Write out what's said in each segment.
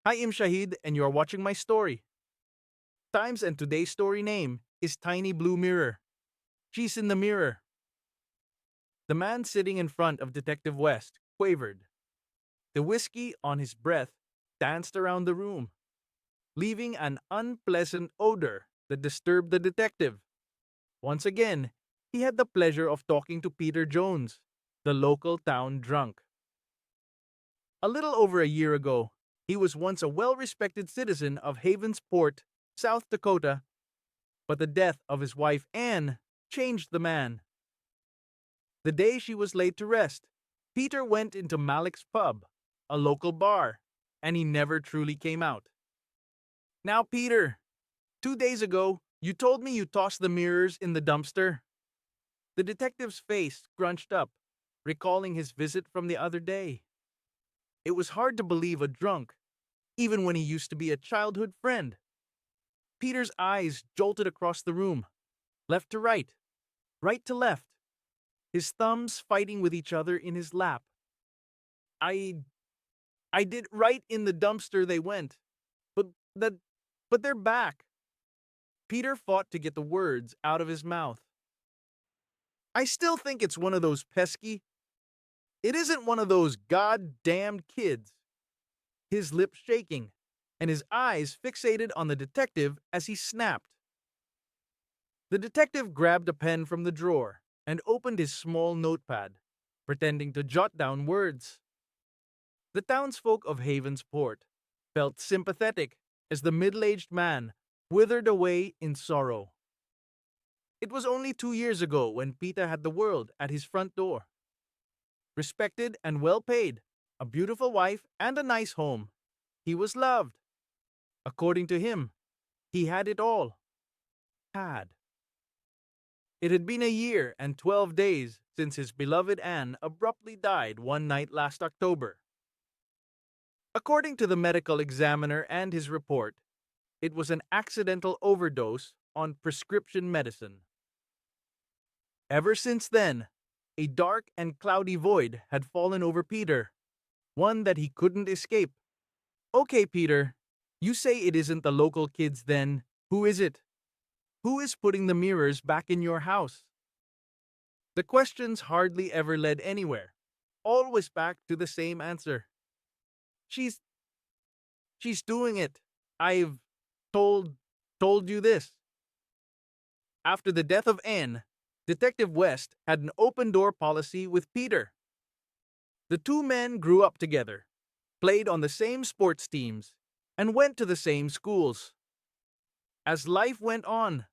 Hi, I'm Shahid, and you are watching my story. Times and today's story name is Tiny Blue Mirror. She's in the mirror. The man sitting in front of Detective West quavered. The whiskey on his breath danced around the room, leaving an unpleasant odor that disturbed the detective. Once again, he had the pleasure of talking to Peter Jones, the local town drunk. A little over a year ago, he was once a well respected citizen of Havensport, South Dakota, but the death of his wife Anne changed the man. The day she was laid to rest, Peter went into Malik's pub, a local bar, and he never truly came out. Now, Peter, 2 days ago, you told me you tossed the mirrors in the dumpster. The detective's face scrunched up, recalling his visit from the other day. It was hard to believe a drunk, even when he used to be a childhood friend. Peter's eyes jolted across the room, left to right to left, his thumbs fighting with each other in his lap. I I did right in the dumpster they went. But that but they're back. Peter fought to get the words out of his mouth. I still think it's one of those pesky. It isn't one of those goddamned kids. His lips shaking, and his eyes fixated on the detective as he snapped. The detective grabbed a pen from the drawer and opened his small notepad, pretending to jot down words. The townsfolk of Havensport felt sympathetic as the middle aged man withered away in sorrow. It was only 2 years ago when Peter had the world at his front door. Respected and well paid, a beautiful wife, and a nice home. He was loved. According to him, he had it all. Had. It had been a year and 12 days since his beloved Anne abruptly died one night last October. According to the medical examiner and his report, it was an accidental overdose on prescription medicine. Ever since then, a dark and cloudy void had fallen over Peter, one that he couldn't escape. Okay, Peter, you say it isn't the local kids then. Who is it? Who is putting the mirrors back in your house? The questions hardly ever led anywhere, always back to the same answer. She's she's doing it. I've told told you this. After the death of Anne, Detective West had an open door policy with Peter. The two men grew up together, played on the same sports teams, and went to the same schools. As life went on,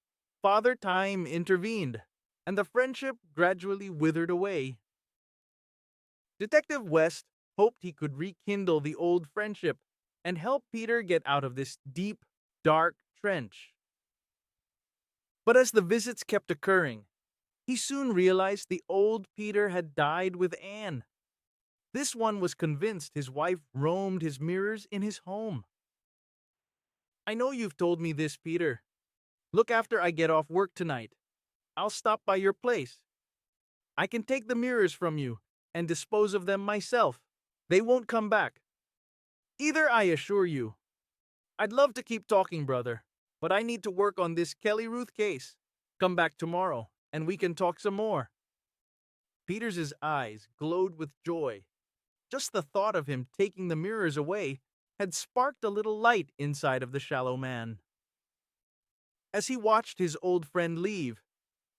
Father Time intervened, and the friendship gradually withered away. Detective West hoped he could rekindle the old friendship and help Peter get out of this deep, dark trench. But as the visits kept occurring, he soon realized the old Peter had died with Anne. This one was convinced his wife roamed his mirrors in his home. I know you've told me this, Peter. Look after I get off work tonight. I'll stop by your place. I can take the mirrors from you and dispose of them myself. They won't come back. Either, I assure you. I'd love to keep talking, brother, but I need to work on this Kelly Ruth case. Come back tomorrow, and we can talk some more. Peter's eyes glowed with joy. Just the thought of him taking the mirrors away had sparked a little light inside of the shallow man. As he watched his old friend leave,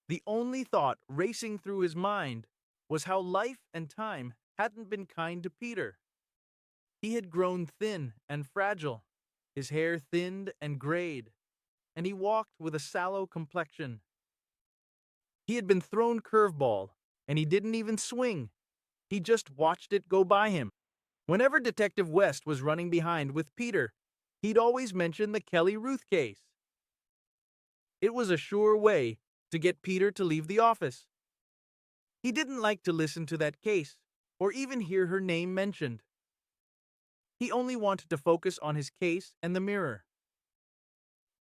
the only thought racing through his mind was how life and time hadn't been kind to Peter. He had grown thin and fragile, his hair thinned and grayed, and he walked with a sallow complexion. He had been thrown curveball, and he didn't even swing. He just watched it go by him. Whenever Detective West was running behind with Peter, he'd always mention the Kelly Ruth case. It was a sure way to get Peter to leave the office. He didn't like to listen to that case, or even hear her name mentioned. He only wanted to focus on his case and the mirror.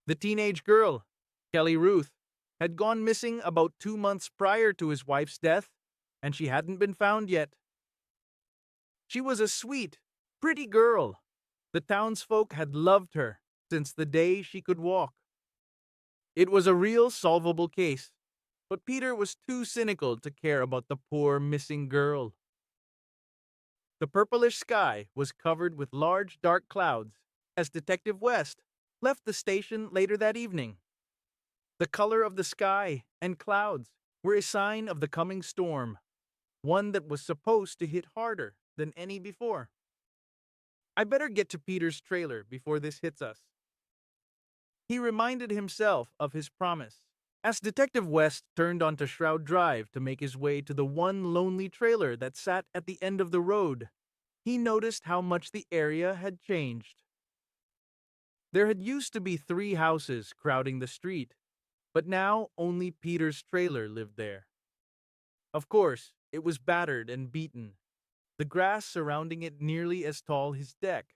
The teenage girl, Kelly Ruth, had gone missing about 2 months prior to his wife's death, and she hadn't been found yet. She was a sweet, pretty girl, The townsfolk had loved her since the day she could walk. It was a real solvable case, but Peter was too cynical to care about the poor missing girl. The purplish sky was covered with large dark clouds as Detective West left the station later that evening. The color of the sky and clouds were a sign of the coming storm, one that was supposed to hit harder than any before. I better get to Peter's trailer before this hits us. He reminded himself of his promise. As Detective West turned onto Shroud Drive to make his way to the one lonely trailer that sat at the end of the road, he noticed how much the area had changed. There had used to be 3 houses crowding the street, but now only Peter's trailer lived there. Of course, it was battered and beaten, the grass surrounding it nearly as tall as his deck.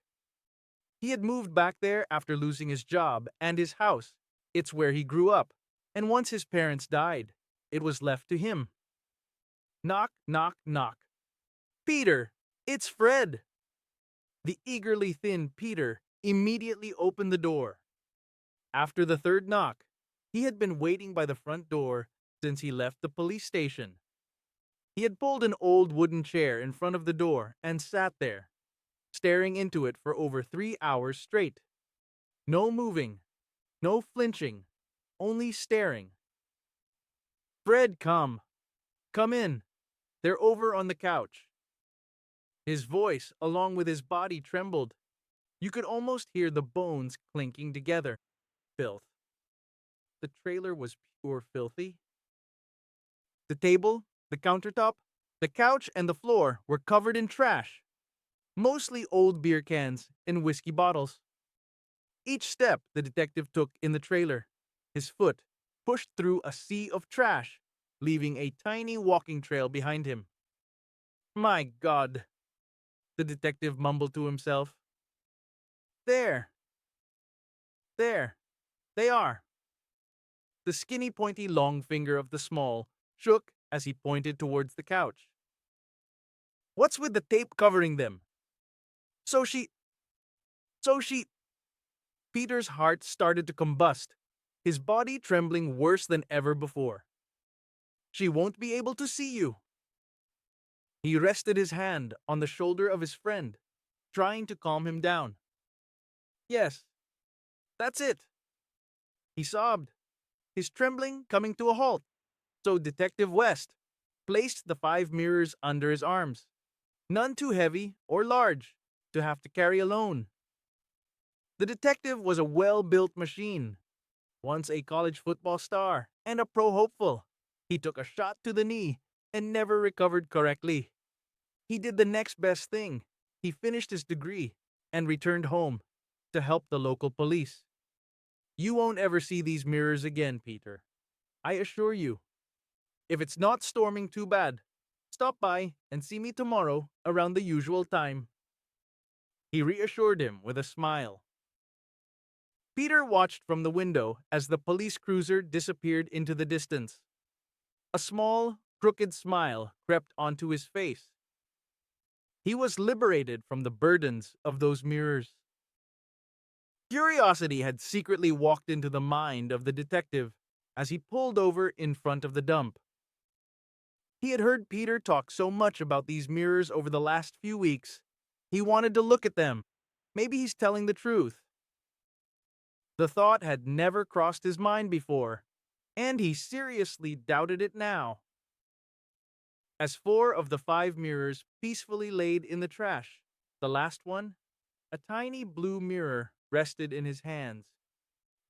He had moved back there after losing his job and his house. It's where he grew up, and once his parents died, it was left to him. Knock, knock, knock. Peter, it's Fred. The eagerly thin Peter immediately opened the door. After the third knock, he had been waiting by the front door since he left the police station. He had pulled an old wooden chair in front of the door and sat there, staring into it for over 3 hours straight. No moving, no flinching, only staring. Fred, come. Come in. They're over on the couch. His voice, along with his body, trembled. You could almost hear the bones clinking together. Filth. The trailer was pure filthy. The table, the countertop, the couch, and the floor were covered in trash, mostly old beer cans and whiskey bottles. Each step the detective took in the trailer, his foot pushed through a sea of trash, leaving a tiny walking trail behind him. My God, the detective mumbled to himself. There, there, they are. The skinny, pointy, long finger of the small shook as he pointed towards the couch. What's with the tape covering them? So she... Peter's heart started to combust, his body trembling worse than ever before. She won't be able to see you. He rested his hand on the shoulder of his friend, trying to calm him down. Yes, that's it. He sobbed, his trembling coming to a halt. So Detective West placed the 5 mirrors under his arms, none too heavy or large to have to carry alone. The detective was a well-built machine, once a college football star and a pro hopeful. He took a shot to the knee and never recovered correctly. He did the next best thing. He finished his degree and returned home to help the local police. You won't ever see these mirrors again, Peter. I assure you. If it's not storming too bad, stop by and see me tomorrow around the usual time. He reassured him with a smile. Peter watched from the window as the police cruiser disappeared into the distance. A small, crooked smile crept onto his face. He was liberated from the burdens of those mirrors. Curiosity had secretly walked into the mind of the detective as he pulled over in front of the dump. He had heard Peter talk so much about these mirrors over the last few weeks. He wanted to look at them. Maybe he's telling the truth. The thought had never crossed his mind before, and he seriously doubted it now. As 4 of the 5 mirrors peacefully laid in the trash, the last one, a tiny blue mirror, rested in his hands.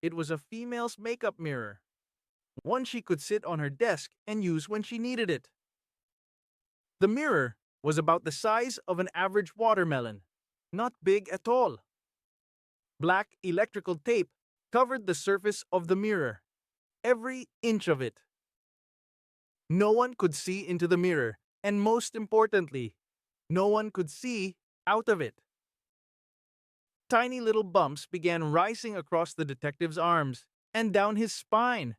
It was a female's makeup mirror, one she could sit on her desk and use when she needed it. The mirror was about the size of an average watermelon, not big at all. Black electrical tape covered the surface of the mirror, every inch of it. No one could see into the mirror, and most importantly, no one could see out of it. Tiny little bumps began rising across the detective's arms and down his spine,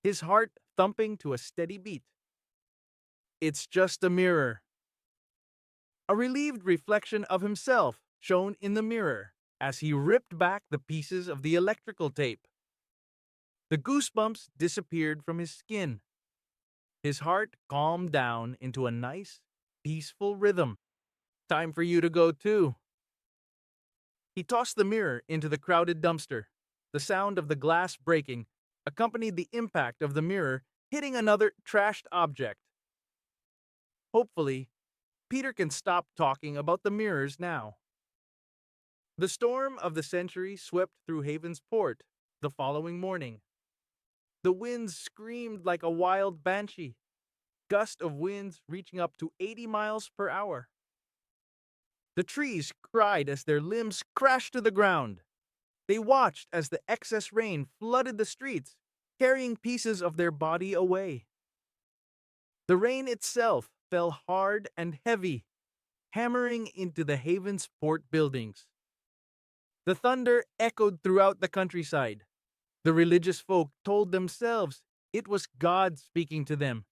his heart thumping to a steady beat. It's just a mirror. A relieved reflection of himself shone in the mirror, as he ripped back the pieces of the electrical tape. The goosebumps disappeared from his skin. His heart calmed down into a nice, peaceful rhythm. Time for you to go too. He tossed the mirror into the crowded dumpster. The sound of the glass breaking accompanied the impact of the mirror hitting another trashed object. Hopefully, Peter can stop talking about the mirrors now. The storm of the century swept through Haven's port the following morning. The winds screamed like a wild banshee, gust of winds reaching up to 80 miles per hour. The trees cried as their limbs crashed to the ground. They watched as the excess rain flooded the streets, carrying pieces of their body away. The rain itself fell hard and heavy, hammering into the Haven's port buildings. The thunder echoed throughout the countryside. The religious folk told themselves it was God speaking to them,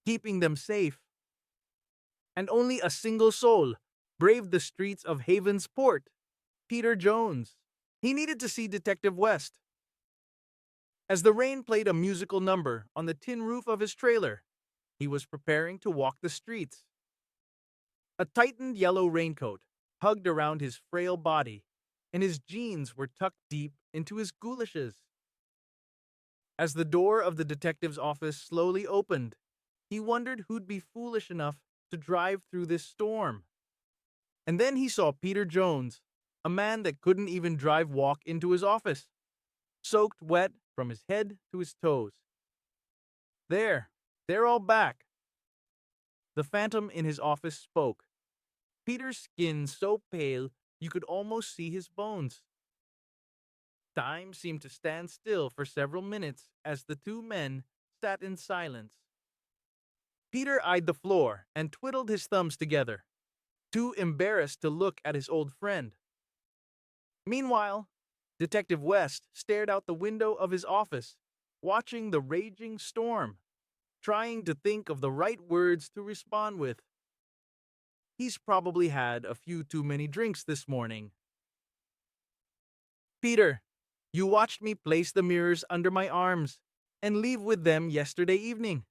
keeping them safe. And only a single soul braved the streets of Haven's port, Peter Jones. He needed to see Detective West. As the rain played a musical number on the tin roof of his trailer, he was preparing to walk the streets. A tightened yellow raincoat hugged around his frail body, and his jeans were tucked deep into his goulashes. As the door of the detective's office slowly opened, he wondered who'd be foolish enough to drive through this storm. And then he saw Peter Jones, a man that couldn't even walk into his office, soaked wet from his head to his toes. They're all back. The phantom in his office spoke. Peter's skin so pale you could almost see his bones. Time seemed to stand still for several minutes as the two men sat in silence. Peter eyed the floor and twiddled his thumbs together, too embarrassed to look at his old friend. Meanwhile, Detective West stared out the window of his office, watching the raging storm, trying to think of the right words to respond with. He's probably had a few too many drinks this morning. Peter, you watched me place the mirrors under my arms and leave with them yesterday evening.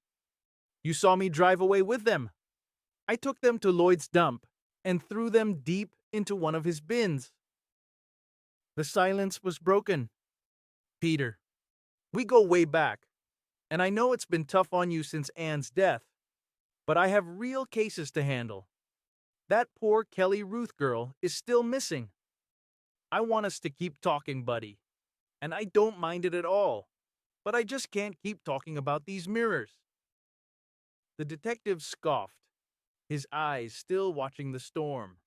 You saw me drive away with them. I took them to Lloyd's dump and threw them deep into one of his bins. The silence was broken. Peter, we go way back, and I know it's been tough on you since Anne's death, but I have real cases to handle. That poor Kelly Ruth girl is still missing. I want us to keep talking, buddy, and I don't mind it at all, but I just can't keep talking about these mirrors. The detective scoffed, his eyes still watching the storm.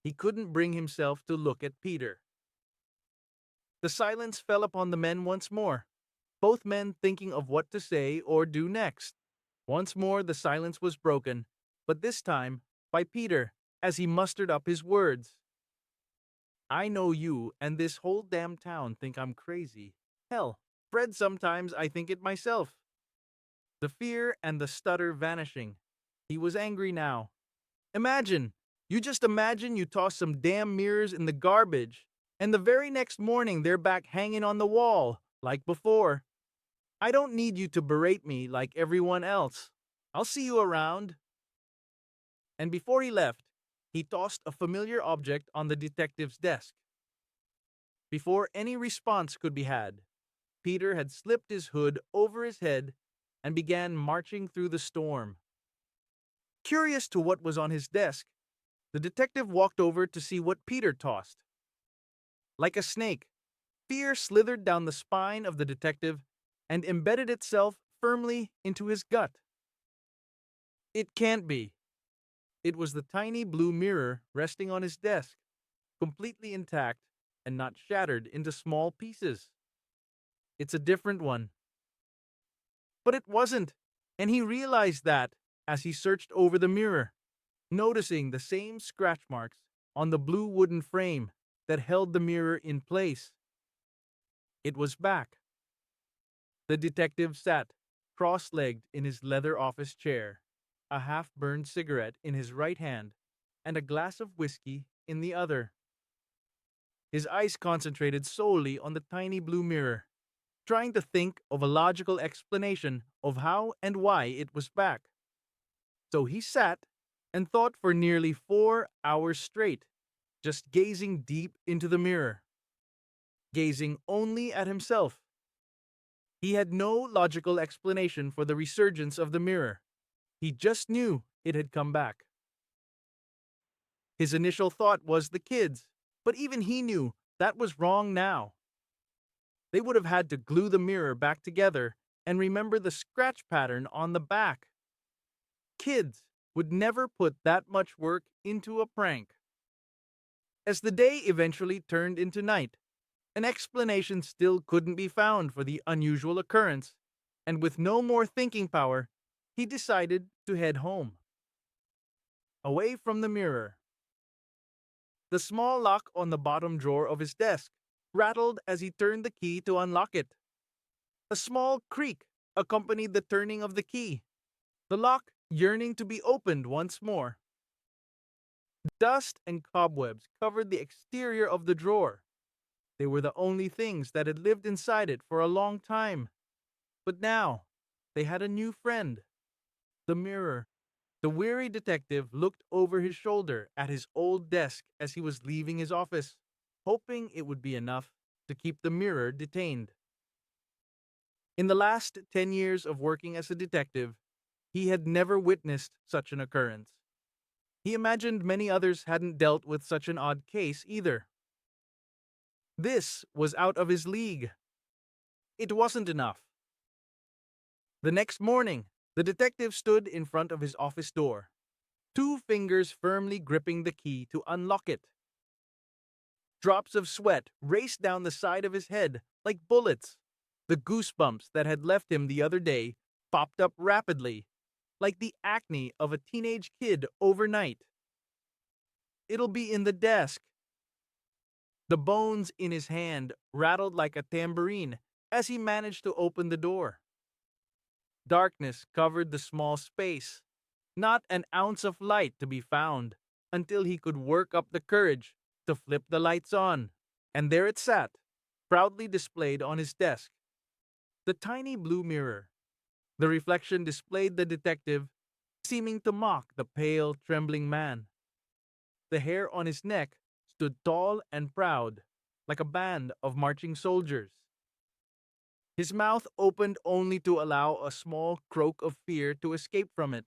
He couldn't bring himself to look at Peter. The silence fell upon the men once more, both men thinking of what to say or do next. Once more the silence was broken, but this time by Peter as he mustered up his words. I know you and this whole damn town think I'm crazy. Hell, Fred, sometimes I think it myself. The fear and the stutter vanishing. He was angry now. Just imagine you toss some damn mirrors in the garbage, and the very next morning they're back hanging on the wall, like before. I don't need you to berate me like everyone else. I'll see you around. And before he left, he tossed a familiar object on the detective's desk. Before any response could be had, Peter had slipped his hood over his head and began marching through the storm. Curious to what was on his desk, the detective walked over to see what Peter tossed. Like a snake, fear slithered down the spine of the detective and embedded itself firmly into his gut. It can't be. It was the tiny blue mirror resting on his desk, completely intact and not shattered into small pieces. It's a different one. But it wasn't, and he realized that as he searched over the mirror, noticing the same scratch marks on the blue wooden frame that held the mirror in place. It was back. The detective sat, cross-legged in his leather office chair, a half-burned cigarette in his right hand and a glass of whiskey in the other. his eyes concentrated solely on the tiny blue mirror, trying to think of a logical explanation of how and why it was back. So he sat and thought for nearly 4 hours straight, just gazing deep into the mirror, gazing only at himself. He had no logical explanation for the resurgence of the mirror. He just knew it had come back. His initial thought was the kids, but even he knew that was wrong now. They would have had to glue the mirror back together and remember the scratch pattern on the back. Kids would never put that much work into a prank. As the day eventually turned into night, an explanation still couldn't be found for the unusual occurrence, and with no more thinking power, he decided to head home. Away from the mirror. The small lock on the bottom drawer of his desk rattled as he turned the key to unlock it. A small creak accompanied the turning of the key, the lock yearning to be opened once more. Dust and cobwebs covered the exterior of the drawer. They were the only things that had lived inside it for a long time. But now, they had a new friend, the mirror. The weary detective looked over his shoulder at his old desk as he was leaving his office, hoping it would be enough to keep the mirror detained. In the last 10 years of working as a detective, he had never witnessed such an occurrence. He imagined many others hadn't dealt with such an odd case either. This was out of his league. It wasn't enough. The next morning, the detective stood in front of his office door, 2 fingers firmly gripping the key to unlock it. Drops of sweat raced down the side of his head like bullets. The goosebumps that had left him the other day popped up rapidly, like the acne of a teenage kid overnight. It'll be in the desk. The bones in his hand rattled like a tambourine as he managed to open the door. Darkness covered the small space, not an ounce of light to be found until he could work up the courage to flip the lights on. And there it sat, proudly displayed on his desk. The tiny blue mirror. The reflection displayed the detective, seeming to mock the pale, trembling man. The hair on his neck stood tall and proud, like a band of marching soldiers. His mouth opened only to allow a small croak of fear to escape from it.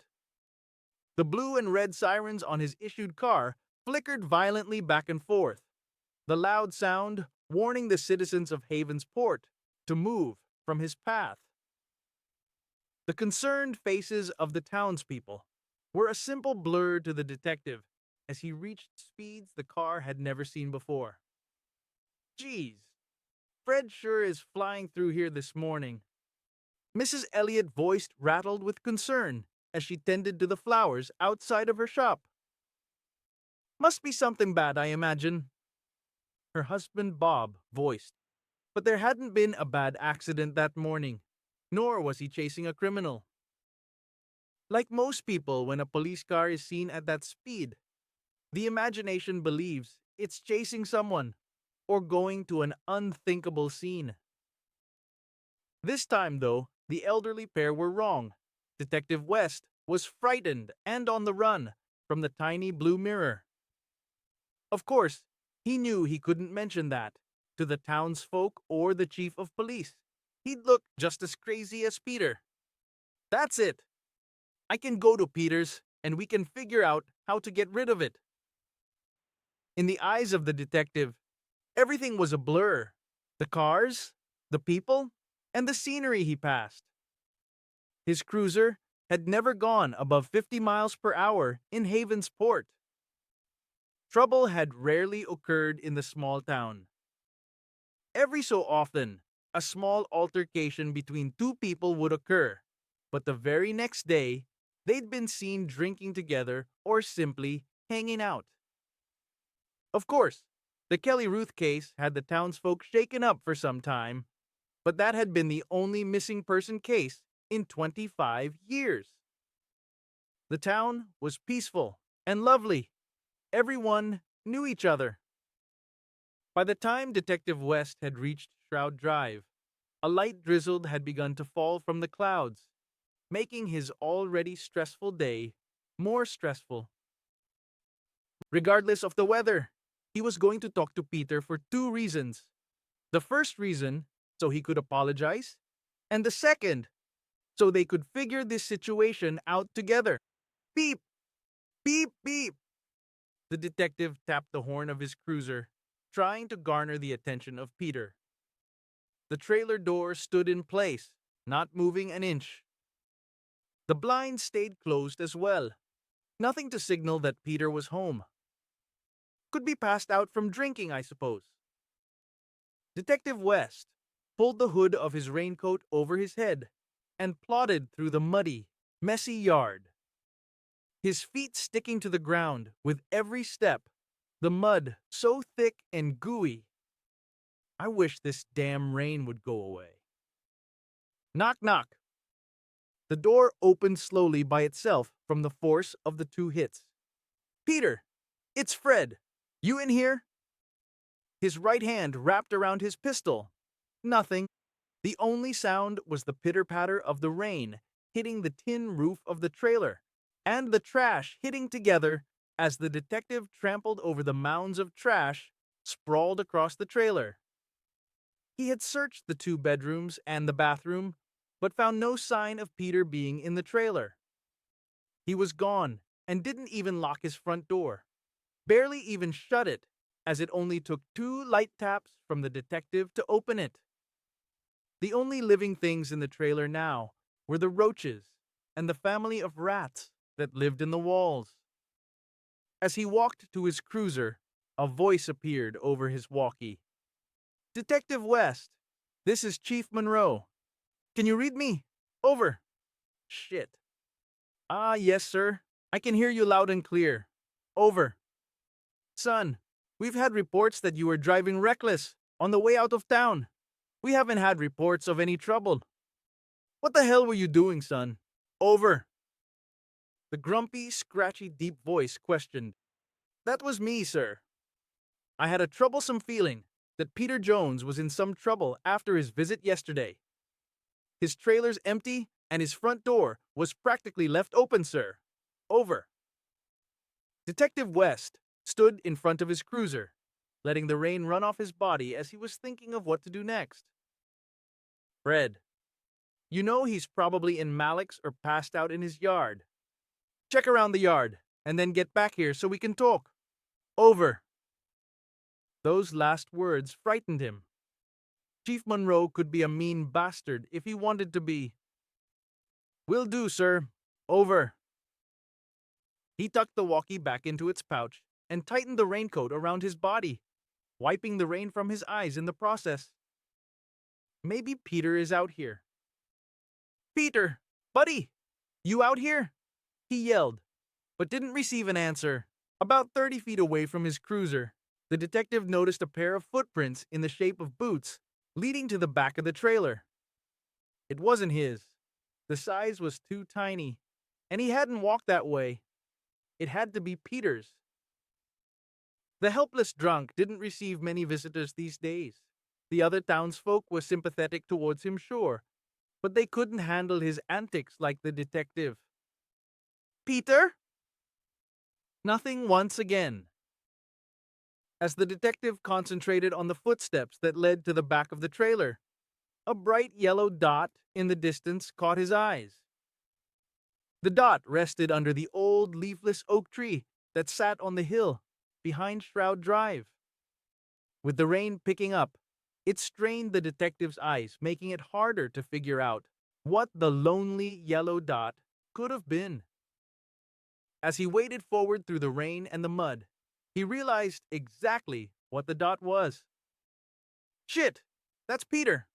The blue and red sirens on his issued car flickered violently back and forth, the loud sound warning the citizens of Haven's Port to move from his path. The concerned faces of the townspeople were a simple blur to the detective as he reached speeds the car had never seen before. Geez, Fred sure is flying through here this morning. Mrs. Elliot voiced rattled with concern as she tended to the flowers outside of her shop. Must be something bad, I imagine. Her husband Bob voiced. But there hadn't been a bad accident that morning, nor was he chasing a criminal. Like most people when a police car is seen at that speed, the imagination believes it's chasing someone or going to an unthinkable scene. This time, though, the elderly pair were wrong. Detective West was frightened and on the run from the tiny blue mirror. Of course, he knew he couldn't mention that to the townsfolk or the chief of police. He'd look just as crazy as Peter. That's it. I can go to Peter's and we can figure out how to get rid of it. In the eyes of the detective, everything was a blur. The cars, the people, and the scenery he passed. His cruiser had never gone above 50 miles per hour in Haven's Port. Trouble had rarely occurred in the small town. Every so often, a small altercation between 2 people would occur, but the very next day, they'd been seen drinking together or simply hanging out. Of course, the Kelly Ruth case had the townsfolk shaken up for some time, but that had been the only missing person case in 25 years. The town was peaceful and lovely. Everyone knew each other. By the time Detective West had reached Shroud Drive, a light drizzle had begun to fall from the clouds, making his already stressful day more stressful. Regardless of the weather, he was going to talk to Peter for two reasons. The first reason, so he could apologize, and the second, so they could figure this situation out together. Beep! Beep! Beep! The detective tapped the horn of his cruiser, trying to garner the attention of Peter. The trailer door stood in place, not moving an inch. The blinds stayed closed as well, nothing to signal that Peter was home. Could be passed out from drinking, I suppose. Detective West pulled the hood of his raincoat over his head and plodded through the muddy, messy yard. His feet sticking to the ground with every step, the mud so thick and gooey. I wish this damn rain would go away. Knock, knock. The door opened slowly by itself from the force of the two hits. Peter, it's Fred. You in here? His right hand wrapped around his pistol. Nothing. The only sound was the pitter-patter of the rain hitting the tin roof of the trailer, and the trash hitting together as the detective trampled over the mounds of trash sprawled across the trailer. He had searched the two bedrooms and the bathroom, but found no sign of Peter being in the trailer. He was gone and didn't even lock his front door, barely even shut it, as it only took two light taps from the detective to open it. The only living things in the trailer now were the roaches and the family of rats that lived in the walls. As he walked to his cruiser, a voice appeared over his walkie. Detective West, this is Chief Monroe. Can you read me? Over. Shit. Ah, yes, sir. I can hear you loud and clear. Over. Son, we've had reports that you were driving reckless on the way out of town. We haven't had reports of any trouble. What the hell were you doing, son? Over. The grumpy, scratchy, deep voice questioned. That was me, sir. I had a troublesome feeling that Peter Jones was in some trouble after his visit yesterday. His trailer's empty and his front door was practically left open, sir. Over. Detective West stood in front of his cruiser, letting the rain run off his body as he was thinking of what to do next. Fred, you know he's probably in Malik's or passed out in his yard. Check around the yard, and then get back here so we can talk. Over. Those last words frightened him. Chief Monroe could be a mean bastard if he wanted to be. Will do, sir. Over. He tucked the walkie back into its pouch and tightened the raincoat around his body, wiping the rain from his eyes in the process. Maybe Peter is out here. Peter! Buddy! You out here? He yelled, but didn't receive an answer. About 30 feet away from his cruiser, the detective noticed a pair of footprints in the shape of boots leading to the back of the trailer. It wasn't his. The size was too tiny, and he hadn't walked that way. It had to be Peter's. The helpless drunk didn't receive many visitors these days. The other townsfolk were sympathetic towards him, sure, but they couldn't handle his antics like the detective. Peter? Nothing once again. As the detective concentrated on the footsteps that led to the back of the trailer, a bright yellow dot in the distance caught his eyes. The dot rested under the old leafless oak tree that sat on the hill behind Shroud Drive. With the rain picking up, it strained the detective's eyes, making it harder to figure out what the lonely yellow dot could have been. As he waded forward through the rain and the mud, he realized exactly what the dot was. Shit, that's Peter.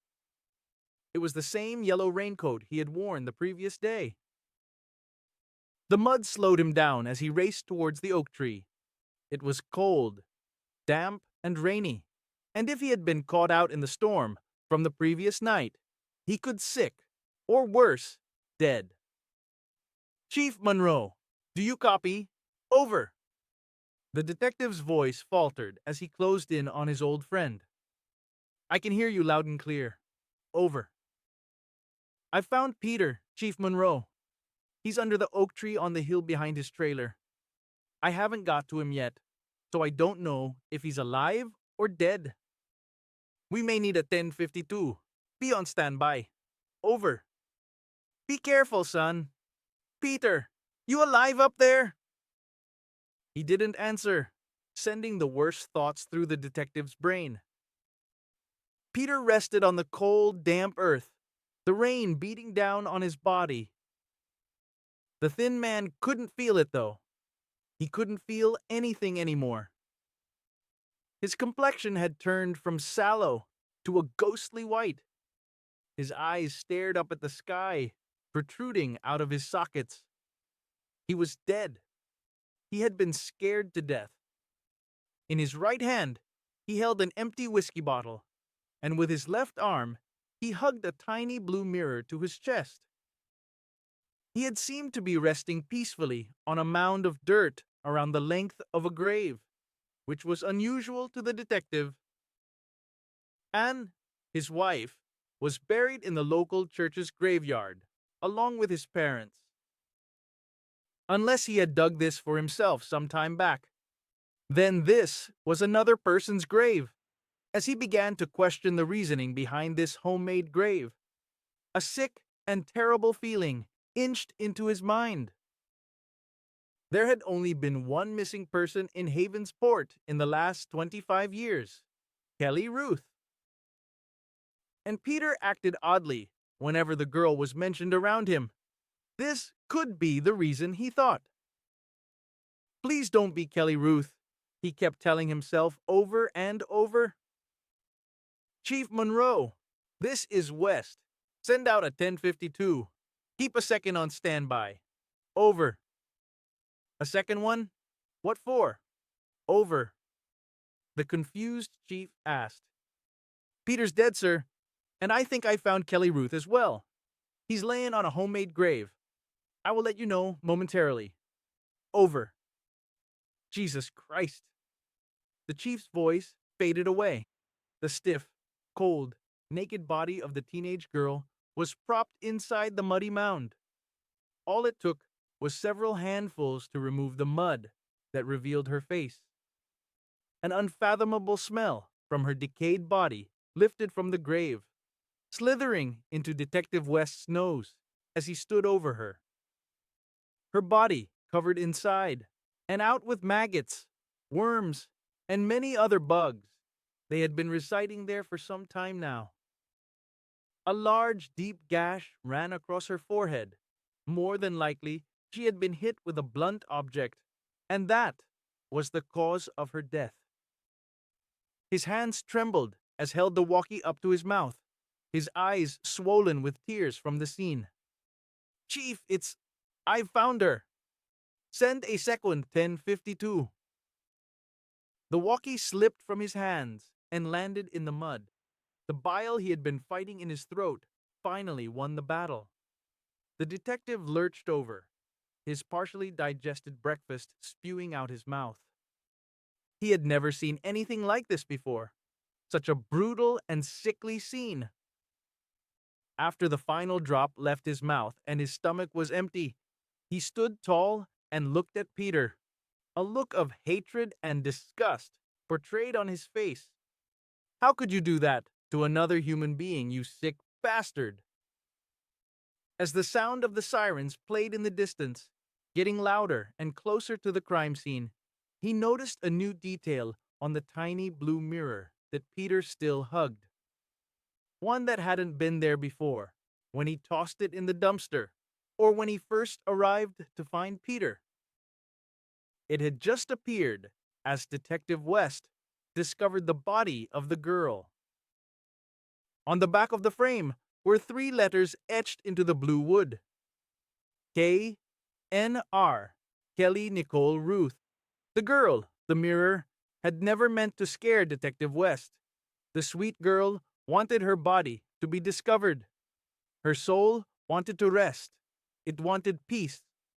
It was the same yellow raincoat he had worn the previous day. The mud slowed him down as he raced towards the oak tree. It was cold, damp, and rainy, and if he had been caught out in the storm from the previous night, he could sick, or worse, dead. Chief Monroe, do you copy? Over. The detective's voice faltered as he closed in on his old friend. I can hear you loud and clear. Over. I've found Peter, Chief Monroe. He's under the oak tree on the hill behind his trailer. I haven't got to him yet, so I don't know if he's alive or dead. We may need a 1052. Be on standby. Over. Be careful, son. Peter, you alive up there? He didn't answer, sending the worst thoughts through the detective's brain. Peter rested on the cold, damp earth, the rain beating down on his body. The thin man couldn't feel it, though. He couldn't feel anything anymore. His complexion had turned from sallow to a ghostly white. His eyes stared up at the sky, protruding out of his sockets. He was dead. He had been scared to death. In his right hand, he held an empty whiskey bottle, and with his left arm, he hugged a tiny blue mirror to his chest. He had seemed to be resting peacefully on a mound of dirt around the length of a grave, which was unusual to the detective. Anne, his wife, was buried in the local church's graveyard, along with his parents. Unless he had dug this for himself some time back. Then this was another person's grave. As he began to question the reasoning behind this homemade grave, a sick and terrible feeling inched into his mind. There had only been one missing person in Havensport in the last 25 years, Kelly Ruth. And Peter acted oddly whenever the girl was mentioned around him. This could be the reason, he thought. Please don't be Kelly Ruth, he kept telling himself over and over. Chief Monroe, this is West. Send out a 1052. Keep a second on standby. Over. A second one? What for? Over. The confused chief asked. Peter's dead, sir, and I think I found Kelly Ruth as well. He's laying on a homemade grave. I will let you know momentarily. Over. Jesus Christ. The chief's voice faded away. The stiff, cold, naked body of the teenage girl was propped inside the muddy mound. All it took was several handfuls to remove the mud that revealed her face. An unfathomable smell from her decayed body lifted from the grave, slithering into Detective West's nose as he stood over her. Her body covered inside and out with maggots, worms, and many other bugs. They had been residing there for some time now. A large, deep gash ran across her forehead. More than likely, she had been hit with a blunt object, and that was the cause of her death. His hands trembled as held the walkie up to his mouth, his eyes swollen with tears from the scene. Chief, I've found her. Send a second 1052. The walkie slipped from his hands and landed in the mud. The bile he had been fighting in his throat finally won the battle. The detective lurched over, his partially digested breakfast spewing out his mouth. He had never seen anything like this before. Such a brutal and sickly scene. After the final drop left his mouth and his stomach was empty, he stood tall and looked at Peter. A look of hatred and disgust portrayed on his face. How could you do that to another human being, you sick bastard? As the sound of the sirens played in the distance, getting louder and closer to the crime scene, he noticed a new detail on the tiny blue mirror that Peter still hugged. One that hadn't been there before, when he tossed it in the dumpster, or when he first arrived to find Peter. It had just appeared as Detective West discovered the body of the girl. On the back of the frame were 3 letters etched into the blue wood. K.N.R. Kelly Nicole Ruth. The girl, the mirror, had never meant to scare Detective West. The sweet girl wanted her body to be discovered. Her soul wanted to rest. It wanted peace